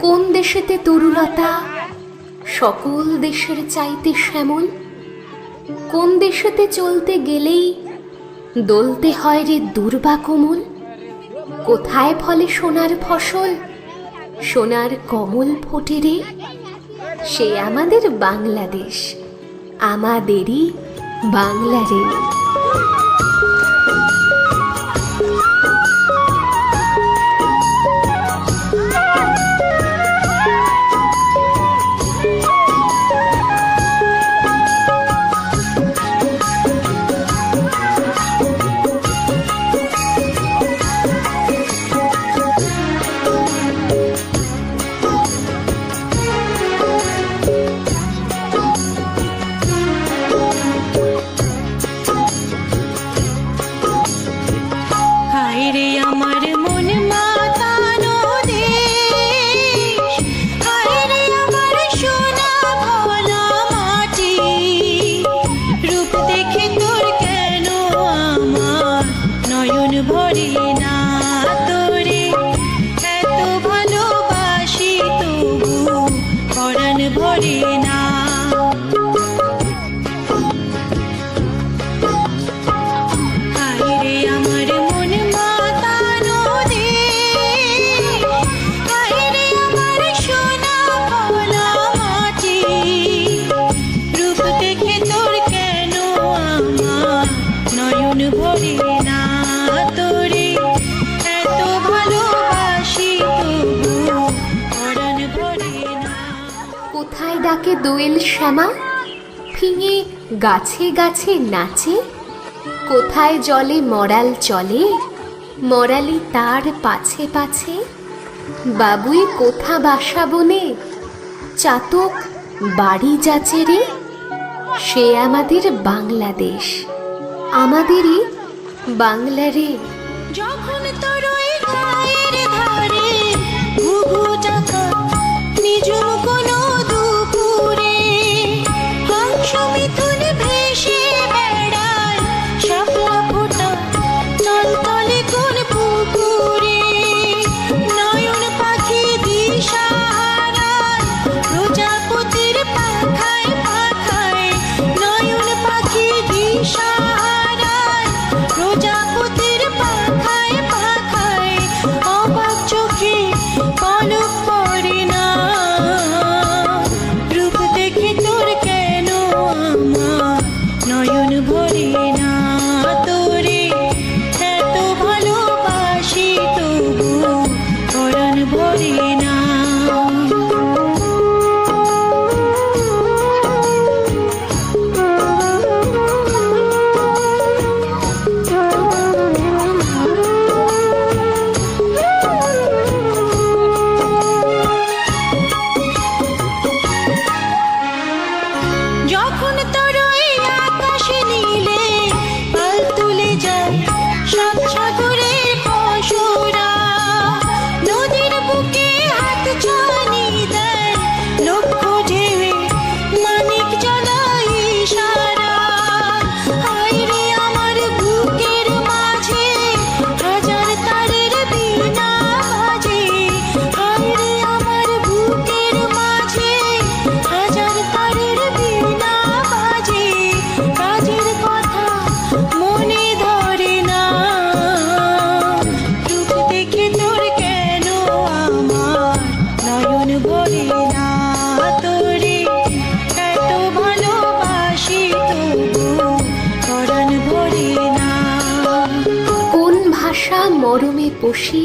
কোন দেশেতে তরুলতা সকল দেশের চাইতে শ্যামল? কোন দেশেতে চলতে গেলেই দলতে হয় রে দুর্বা কোমল? কোথায় ফলে সোনার ফসল, সোনার কমল ফোটে রে? সে আমাদের বাংলাদেশ, আমাদেরই বাংলা রে। কোথায় ডাকে দোয়েল শ্যামা, ফিঙে গাছে গাছে নাচে? কোথায় জলে মরাল চলে, মরালি তার পাছে পাছে? বাবুই কোথা বাসা বনে, চাতক বাড়ি যাচে রে? সে আমাদের বাংলাদেশ, আমাদেরই বাংলা রে। যখন তোর ওই গায়ের ধারে ঘুঘু চাকা নিজুম কোনো দুপুরে হংস মিথুন ভেসে বেড়ায় শাপলা ফোটা চলতলে কোন পুকুরে, নয়ন পাখি দিশা হারায় প্রজাপতির পাখায় পাখায়, নয়ন পাখি দিশা হারায় প্রজাপতির পাখায় পাখায়, অবাক চোখে পলক পড়ে না, রূপ দেখে তোর কেন আমার নয়ন ভরে না? তোরে এত ভালোবাসি তবু পরাণ ভরে না। যখন তোর ওই আকাশ নীলে পাল তুলে যায় সাত সাগরের পশুরা, নদীর বুকে হাত ছানি দেয় লক্ষ্য ঢেউয়ে মানিক জ্বালায় ইশারা। হায় রে আমার বুকের মাঝে হাজার তারের বীণা বাজে, হায় রে আমার বুকের মাঝে হাজার তারের বীণা বাজে, কাজের কথা মনে ধরে না, রূপ দেখে তোর কেন আমার নয়ন ভরে না? তোরে এত ভালোবাসি তবু পরাণ ভরে না। কোন ভাষা মরমে পশি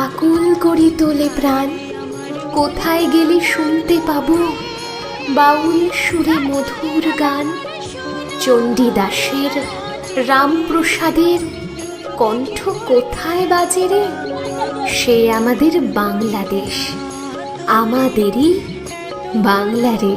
আকুল করি তোলে প্রাণ? কোথায় গেলে শুনতে পাবো বাউল সুরে মধুর গান? চণ্ডীদাসের রামপ্রসাদের কণ্ঠ কোথায় বাজে রে? সে আমাদের বাংলাদেশ, আমাদেরই বাংলা রে।